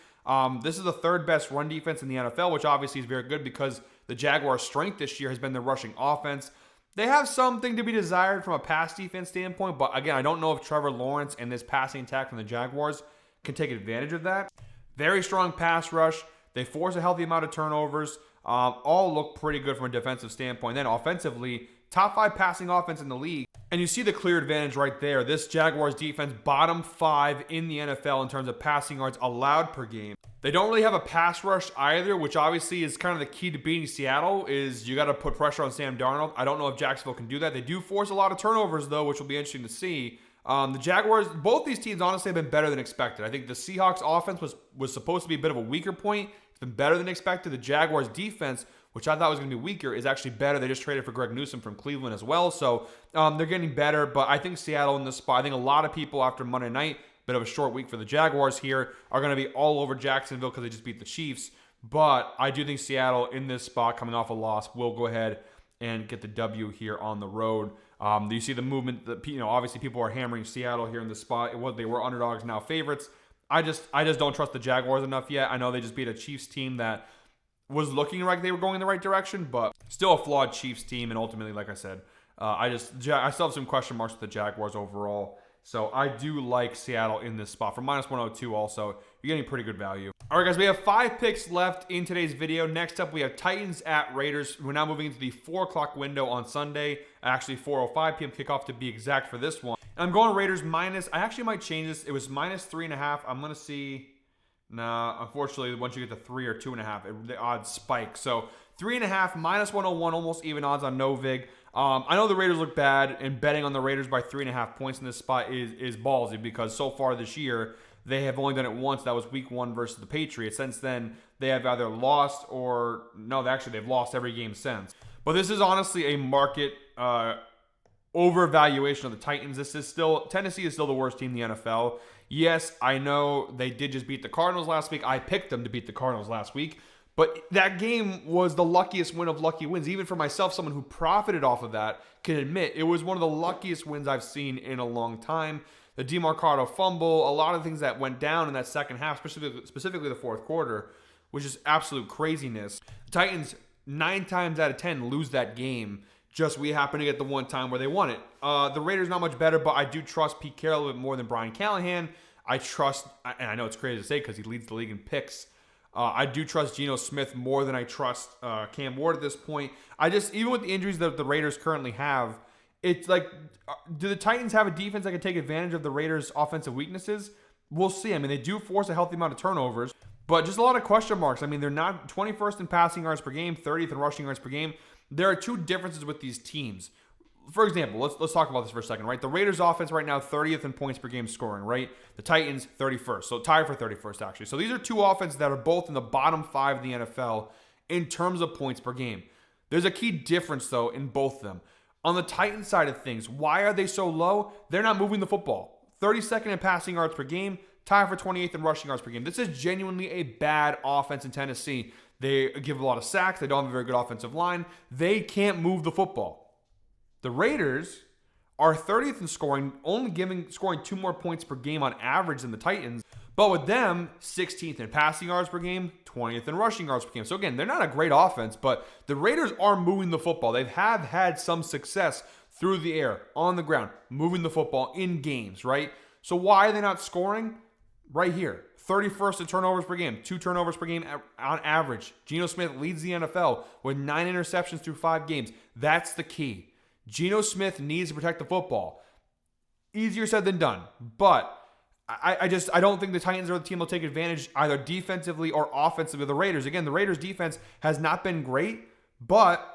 This is the 3rd best run defense in the NFL, which obviously is very good because the Jaguars' strength this year has been their rushing offense. They have something to be desired from a pass defense standpoint, but again, I don't know if Trevor Lawrence and this passing attack from the Jaguars can take advantage of that. Very strong pass rush. They force a healthy amount of turnovers. All look pretty good from a defensive standpoint. Then offensively, top 5 passing offense in the league. And you see the clear advantage right there. This Jaguars defense, bottom 5 in the NFL in terms of passing yards allowed per game. They don't really have a pass rush either, which obviously is kind of the key to beating Seattle, is you got to put pressure on Sam Darnold. I don't know if Jacksonville can do that. They do force a lot of turnovers, though, which will be interesting to see. The Jaguars, both these teams honestly have been better than expected. I think the Seahawks offense was supposed to be a bit of a weaker point. It's been better than expected. The Jaguars defense, which I thought was going to be weaker, is actually better. They just traded for Greg Newsome from Cleveland as well. So they're getting better, but I think Seattle in this spot, I think a lot of people after Monday night, bit of a short week for the Jaguars here, are going to be all over Jacksonville because they just beat the Chiefs. But I do think Seattle in this spot, coming off a loss, will go ahead and get the W here on the road. You see the movement that, obviously people are hammering Seattle here in this spot. They were underdogs, now favorites. I just don't trust the Jaguars enough yet. I know they just beat a Chiefs team that was looking like they were going in the right direction, but still a flawed Chiefs team. And ultimately, like I said, I still have some question marks with the Jaguars overall. So I do like Seattle in this spot. For minus 102 also, you're getting pretty good value. All right, guys, we have 5 picks left in today's video. Next up, we have Titans at Raiders. We're now moving into the 4 o'clock window on Sunday. Actually, 4:05 p.m. kickoff to be exact for this one. And I'm going Raiders minus. I actually might change this. It was minus 3.5. I'm going to see. Nah, unfortunately, once you get to 3 or 2.5, the odds spike. So 3.5, minus 101, almost even odds on Novig. I know the Raiders look bad, and betting on the Raiders by 3.5 points in this spot is ballsy because so far this year, they have only done it once. That was week 1 versus the Patriots. Since then, they have either lost or, no, actually, they've lost every game since. But this is honestly a market overvaluation of the Titans. Tennessee is still the worst team in the NFL. Yes, I know they did just beat the Cardinals last week. I picked them to beat the Cardinals last week. But that game was the luckiest win of lucky wins. Even for myself, someone who profited off of that, can admit it was one of the luckiest wins I've seen in a long time. The DeMarcado fumble, a lot of things that went down in that second half, specifically the fourth quarter, was just absolute craziness. The Titans, 9 times out of 10, lose that game. Just we happen to get the one time where they won it. The Raiders not much better, but I do trust Pete Carroll a little bit more than Brian Callahan. I trust, and I know it's crazy to say because he leads the league in picks. I do trust Geno Smith more than I trust Cam Ward at this point. Even with the injuries that the Raiders currently have, it's like, do the Titans have a defense that can take advantage of the Raiders' offensive weaknesses? We'll see. I mean, they do force a healthy amount of turnovers, but just a lot of question marks. I mean, they're not 21st in passing yards per game, 30th in rushing yards per game. There are 2 differences with these teams. For example, let's talk about this for a second, right? The Raiders offense right now, 30th in points per game scoring, right? The Titans, 31st. So tied for 31st, actually. So these are 2 offenses that are both in the bottom 5 of the NFL in terms of points per game. There's a key difference, though, in both of them. On the Titans side of things, why are they so low? They're not moving the football. 32nd in passing yards per game, tied for 28th in rushing yards per game. This is genuinely a bad offense in Tennessee. They give a lot of sacks. They don't have a very good offensive line. They can't move the football. The Raiders are 30th in scoring, only scoring 2 more points per game on average than the Titans. But with them, 16th in passing yards per game, 20th in rushing yards per game. So again, they're not a great offense, but the Raiders are moving the football. They have had some success through the air, on the ground, moving the football in games, right? So why are they not scoring? Right here. 31st in turnovers per game, 2 turnovers per game on average. Geno Smith leads the NFL with 9 interceptions through 5 games. That's the key. Geno Smith needs to protect the football. Easier said than done. But I don't think the Titans are the team that will take advantage either defensively or offensively of the Raiders. Again, the Raiders defense has not been great, but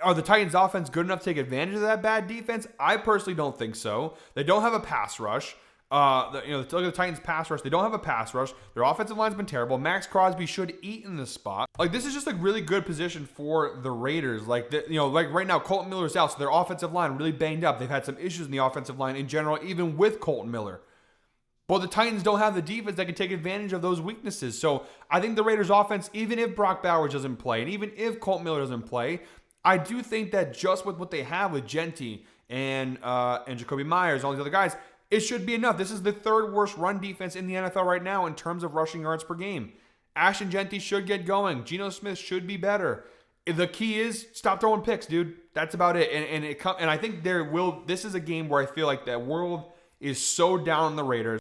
are the Titans offense good enough to take advantage of that bad defense? I personally don't think so. They don't have a pass rush. Look at the Titans pass rush. They don't have a pass rush. Their offensive line's been terrible. Max Crosby should eat in this spot. Like, this is just a really good position for the Raiders. Like right now, Colton Miller's out, so their offensive line really banged up. They've had some issues in the offensive line in general, even with Colton Miller. But the Titans don't have the defense that can take advantage of those weaknesses. So I think the Raiders offense, even if Brock Bowers doesn't play, and even if Colton Miller doesn't play, I do think that just with what they have with Genty and Jacoby Myers, all these other guys, it should be enough. This is the 3rd worst run defense in the NFL right now in terms of rushing yards per game. Ashton Genty should get going. Geno Smith should be better. The key is stop throwing picks, dude. That's about it. And I think this is a game where I feel like that world is so down on the Raiders.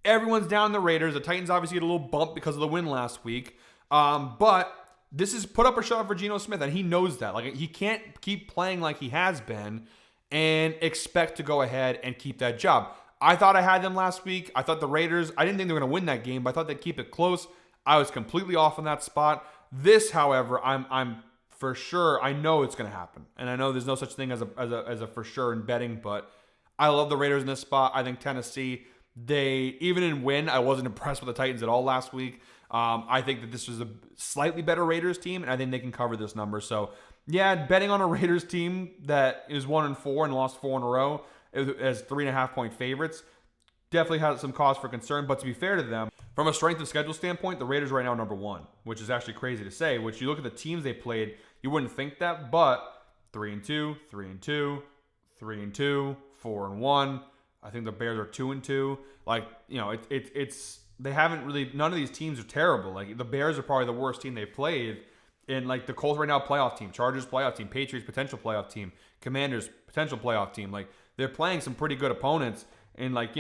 Everyone's down on the Raiders. The Titans obviously get a little bump because of the win last week. But this is put up or shut up for Geno Smith, and he knows that. Like, he can't keep playing like he has been and expect to go ahead and keep that job. I thought I had them last week. I thought the Raiders, I didn't think they were going to win that game, but I thought they'd keep it close. I was completely off on that spot. This, however, I'm for sure, I know it's going to happen. And I know there's no such thing as a for sure in betting, but I love the Raiders in this spot. I think Tennessee, even in win, I wasn't impressed with the Titans at all last week. I think that this was a slightly better Raiders team, and I think they can cover this number. So, yeah, betting on a Raiders team that is 1-4 and lost 4 in a row as 3.5-point favorites definitely has some cause for concern. But to be fair to them, from a strength of schedule standpoint, the Raiders right now are number 1, which is actually crazy to say. Which you look at the teams they played, you wouldn't think that, but 3-2, 3-2, 3-2, 4-1. I think the Bears are 2-2. Like, it's they haven't really. None of these teams are terrible. Like, the Bears are probably the worst team they've played. And like the Colts right now, playoff team. Chargers, playoff team. Patriots, potential playoff team. Commanders, potential playoff team. Like, they're playing some pretty good opponents. And like,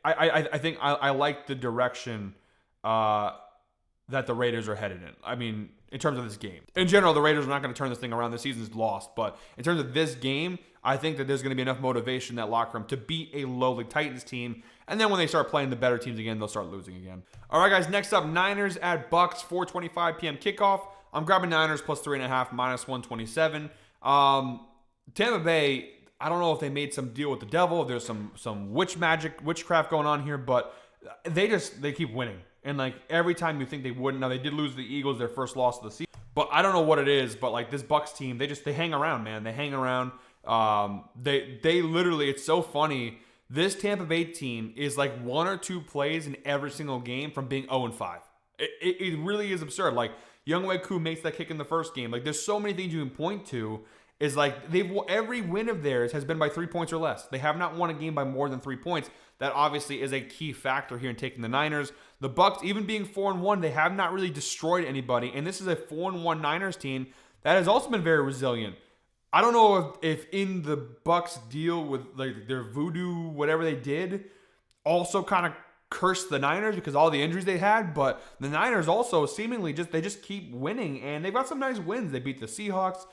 I think I like the direction that the Raiders are headed in. I mean, in terms of this game. In general, the Raiders are not going to turn this thing around. The season's lost. But in terms of this game, I think that there's going to be enough motivation in that locker room to beat a lowly Titans team. And then when they start playing the better teams again, they'll start losing again. All right, guys, next up, Niners at Bucs, 4:25 p.m. kickoff. I'm grabbing Niners plus 3.5, minus 127. Tampa Bay, I don't know if they made some deal with the devil, if there's some witchcraft going on here, but they keep winning. And like every time you think they wouldn't, now they did lose to the Eagles, their first loss of the season. But I don't know what it is, but like this Bucs team, they hang around, man. They hang around. They literally, it's so funny. This Tampa Bay team is like 1 or 2 plays in every single game from being 0-5. It really is absurd. Like, Younghoe Koo makes that kick in the first game. Like, there's so many things you can point to. Is like every win of theirs has been by 3 points or less. They have not won a game by more than 3 points. That obviously is a key factor here in taking the Niners. The Bucs, even being 4-1, they have not really destroyed anybody. And this is a 4-1 Niners team that has also been very resilient. I don't know if in the Bucs deal with like their voodoo, whatever they did, also kind of cursed the Niners because all the injuries they had, but the Niners also seemingly just keep winning, and they've got some nice wins. They beat the Seahawks.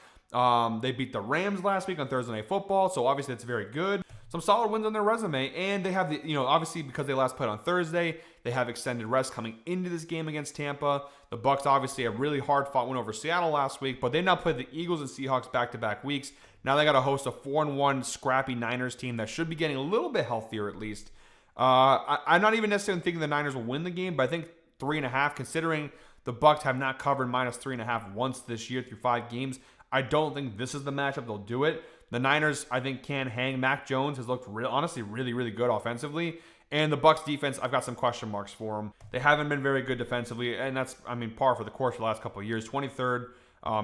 They beat the Rams last week on Thursday Night Football, so obviously that's very good. Some solid wins on their resume, and they have obviously because they last played on Thursday, they have extended rest coming into this game against Tampa. The Bucs obviously a really hard-fought win over Seattle last week, but they now played the Eagles and Seahawks back-to-back weeks. Now they got to host a 4-1 scrappy Niners team that should be getting a little bit healthier at least. I'm not even necessarily thinking the Niners will win the game, but I think 3.5, considering the Bucs have not covered minus 3.5 once this year through 5 games. I don't think this is the matchup they'll do it. The Niners, I think, can hang. Mac Jones has looked honestly really, really good offensively. And the Bucs defense, I've got some question marks for them. They haven't been very good defensively, and that's, par for the course for the last couple of years. 23rd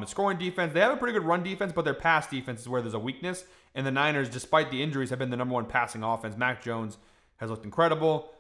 in scoring defense. They have a pretty good run defense, but their pass defense is where there's a weakness. And the Niners, despite the injuries, have been the number 1 passing offense. Mac Jones has looked incredible.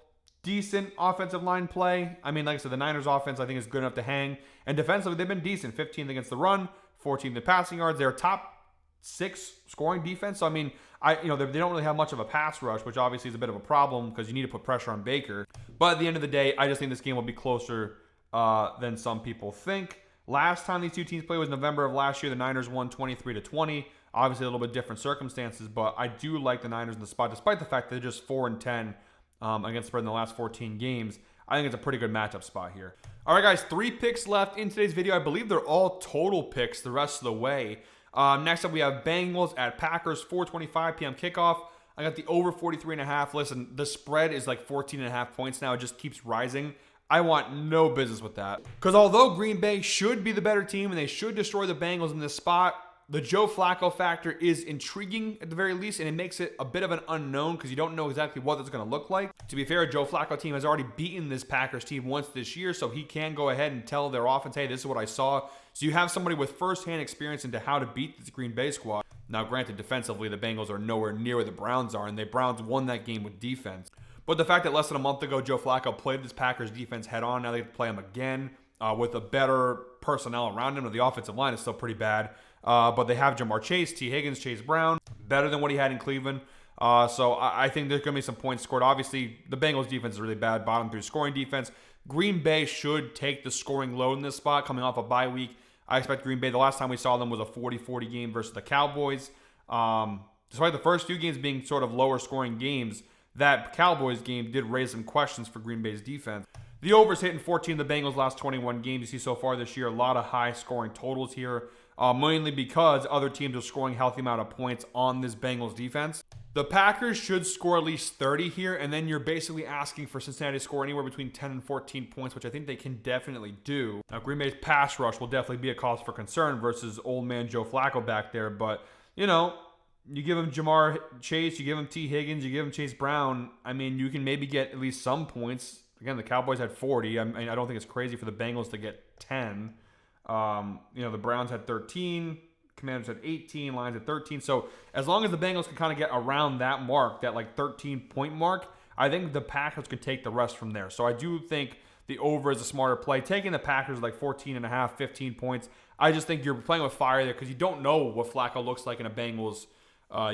Decent offensive line play. Like I said, the Niners offense, I think, is good enough to hang. And defensively, they've been decent. 15th against the run, 14th in passing yards. They're top 6 scoring defense. So, they don't really have much of a pass rush, which obviously is a bit of a problem because you need to put pressure on Baker. But at the end of the day, I just think this game will be closer than some people think. Last time these two teams played was November of last year. The Niners won 23-20. Obviously, a little bit different circumstances, but I do like the Niners in the spot, despite the fact that they're just 4-10 against spread in the last 14 games. I think it's a pretty good matchup spot here. All right, guys, 3 picks left in today's video. I believe they're all total picks the rest of the way. Next up, we have Bengals at Packers, 4:25 p.m. kickoff. I got the over 43.5. Listen, the spread is like 14.5 points now. It just keeps rising. I want no business with that. Because although Green Bay should be the better team and they should destroy the Bengals in this spot, the Joe Flacco factor is intriguing at the very least, and it makes it a bit of an unknown because you don't know exactly what it's going to look like. To be fair, Joe Flacco team has already beaten this Packers team once this year, so he can go ahead and tell their offense, hey, this is what I saw. So you have somebody with firsthand experience into how to beat this Green Bay squad. Now, granted, defensively, the Bengals are nowhere near where the Browns are, and the Browns won that game with defense. But the fact that less than a month ago, Joe Flacco played this Packers defense head on, now they have to play him again with a better personnel around him. The offensive line is still pretty bad. But they have Jamar Chase, T. Higgins, Chase Brown, better than what he had in Cleveland. So I think there's going to be some points scored. Obviously, the Bengals defense is really bad, bottom 3 scoring defense. Green Bay should take the scoring load in this spot coming off a bye week. I expect Green Bay, the last time we saw them was a 40-40 game versus the Cowboys. despite the first few games being sort of lower scoring games, that Cowboys game did raise some questions for Green Bay's defense. The over's hitting 14 of the Bengals' last 21 games. You see so far this year, a lot of high scoring totals here, mainly because other teams are scoring a healthy amount of points on this Bengals defense. The Packers should score at least 30 here, and then you're basically asking for Cincinnati to score anywhere between 10 and 14 points, which I think they can definitely do. Now, Green Bay's pass rush will definitely be a cause for concern versus old man Joe Flacco back there, but, you give him Jamar Chase, you give him T. Higgins, you give him Chase Brown. I mean, you can maybe get at least some points. Again, the Cowboys had 40. I don't think it's crazy for the Bengals to get 10. The Browns had 13. Commanders had 18, Lions had 13. So as long as the Bengals can kind of get around that mark, that like 13-point mark, I think the Packers could take the rest from there. So I do think the over is a smarter play. Taking the Packers like 14.5, 15 points, I just think you're playing with fire there because you don't know what Flacco looks like in a Bengals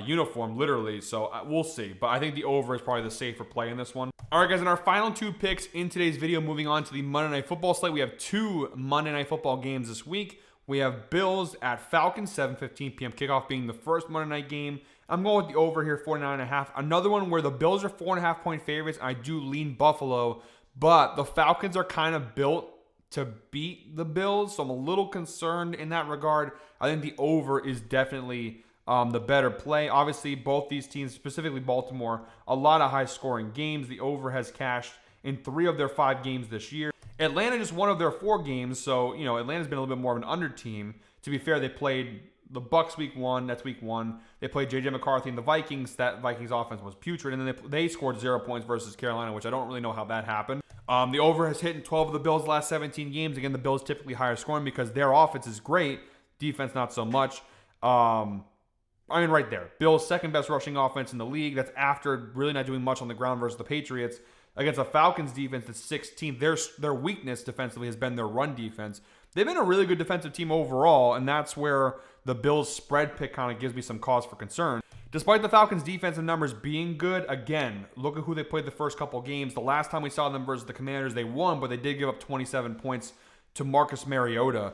uniform, literally. So we'll see. But I think the over is probably the safer play in this one. All right, guys, and our final two picks in today's video, moving on to the Monday Night Football slate. We have two Monday Night Football games this week. We have Bills at Falcons, 7:15 p.m. kickoff being the first Monday night game. I'm going with the over here, 49.5. Another one where the Bills are 4.5-point favorites. I do lean Buffalo, but the Falcons are kind of built to beat the Bills, so I'm a little concerned in that regard. I think the over is definitely the better play. Obviously, both these teams, specifically Baltimore, a lot of high-scoring games. The over has cashed in 3 of their 5 games this year. Atlanta just won of their 4 games, so, Atlanta's been a little bit more of an under team. To be fair, they played the Bucs week 1. That's week 1. They played J.J. McCarthy and the Vikings. That Vikings offense was putrid, and then they scored 0 points versus Carolina, which I don't really know how that happened. The over has hit in 12 of the Bills' last 17 games. Again, the Bills typically higher scoring because their offense is great. Defense, not so much. Right there. Bills' second best rushing offense in the league. That's after really not doing much on the ground versus the Patriots. Against the Falcons defense that's 16th, their weakness defensively has been their run defense. They've been a really good defensive team overall, and that's where the Bills spread pick kind of gives me some cause for concern. Despite the Falcons' defensive numbers being good, again, look at who they played the first couple games. The last time we saw them versus the Commanders, they won, but they did give up 27 points to Marcus Mariota.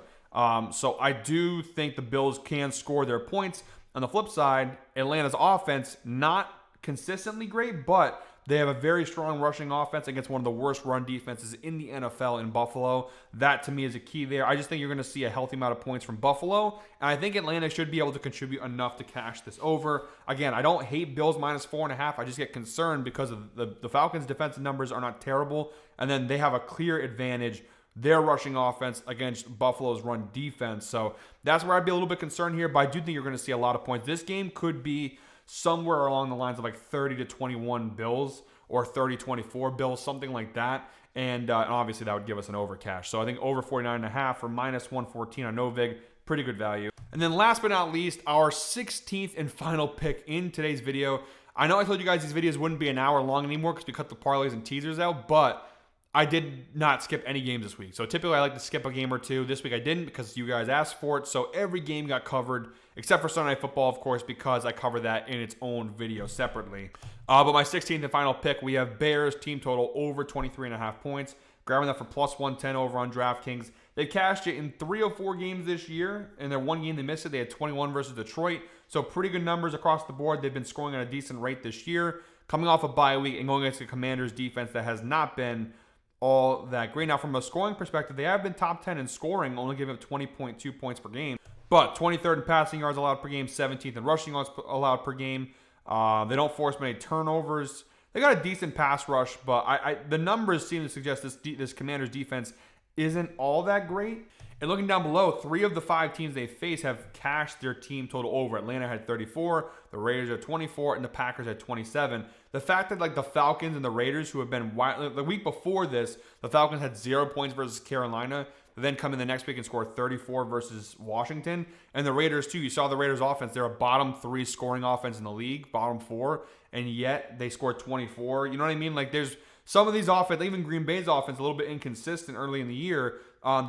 So I do think the Bills can score their points. On the flip side, Atlanta's offense, not consistently great, but they have a very strong rushing offense against one of the worst run defenses in the NFL in Buffalo. That, to me, is a key there. I just think you're going to see a healthy amount of points from Buffalo, and I think Atlanta should be able to contribute enough to cash this over. Again, I don't hate Bills minus 4.5. I just get concerned because of the Falcons' defensive numbers are not terrible, and then they have a clear advantage, their rushing offense against Buffalo's run defense. So that's where I'd be a little bit concerned here, but I do think you're going to see a lot of points. This game could be somewhere along the lines of like 30-21 Bills or 30-24 Bills, something like that. And obviously that would give us an over cash. So I think over 49.5 for minus 114 on Novig, pretty good value. And then last but not least, our 16th and final pick in today's video. I know I told you guys these videos wouldn't be an hour long anymore because we cut the parlays and teasers out, but I did not skip any games this week. So typically I like to skip a game or two. This week I didn't because you guys asked for it. So every game got covered except for Sunday Night Football, of course, because I cover that in its own video separately. But my 16th and final pick, we have Bears team total over 23.5 points. Grabbing that for plus 110 over on DraftKings. They cashed it in 3 of 4 games this year. In their one game they missed it. They had 21 versus Detroit. So pretty good numbers across the board. They've been scoring at a decent rate this year. Coming off a bye week and going against the Commanders defense that has not been all that great. Now, from a scoring perspective, they have been top 10 in scoring, only giving up 20.2 points per game. But 23rd in passing yards allowed per game, 17th in rushing yards allowed per game. They don't force many turnovers. They got a decent pass rush, but the numbers seem to suggest this Commanders defense isn't all that great. And looking down below, 3 of the 5 teams they face have cashed their team total over. Atlanta had 34, the Raiders had 24, and the Packers had 27. The fact that the Falcons and the Raiders, who have been the week before this, the Falcons had 0 points versus Carolina. They then come in the next week and score 34 versus Washington. And the Raiders too. You saw the Raiders offense. They're a bottom 3 scoring offense in the league, bottom 4, and yet they scored 24. You know what I mean? There's some of these offense, even Green Bay's offense, a little bit inconsistent early in the year.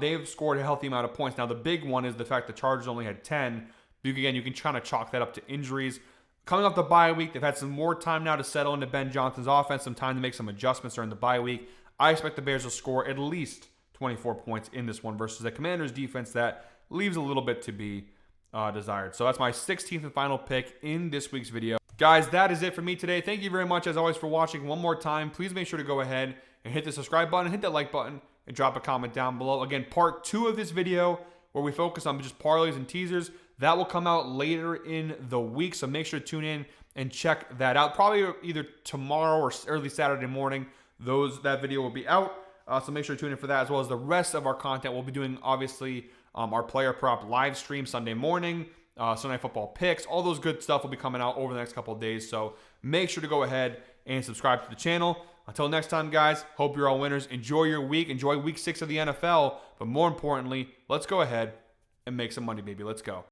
They've scored a healthy amount of points. Now, the big one is the fact the Chargers only had 10. You can kind of chalk that up to injuries. Coming off the bye week, they've had some more time now to settle into Ben Johnson's offense, some time to make some adjustments during the bye week. I expect the Bears will score at least 24 points in this one versus the Commanders defense that leaves a little bit to be desired. So that's my 16th and final pick in this week's video. Guys, that is it for me today. Thank you very much, as always, for watching. One more time, please make sure to go ahead and hit the subscribe button, hit that like button, and drop a comment down below. Again, part 2 of this video, where we focus on just parlays and teasers, that will come out later in the week. So make sure to tune in and check that out. Probably either tomorrow or early Saturday morning, that video will be out. So make sure to tune in for that, as well as the rest of our content. We'll be doing, obviously, our player prop live stream Sunday morning, Sunday football picks. All those good stuff will be coming out over the next couple of days. So make sure to go ahead and subscribe to the channel. Until next time, guys, hope you're all winners. Enjoy your week. Enjoy week 6 of the NFL. But more importantly, let's go ahead and make some money, baby. Let's go.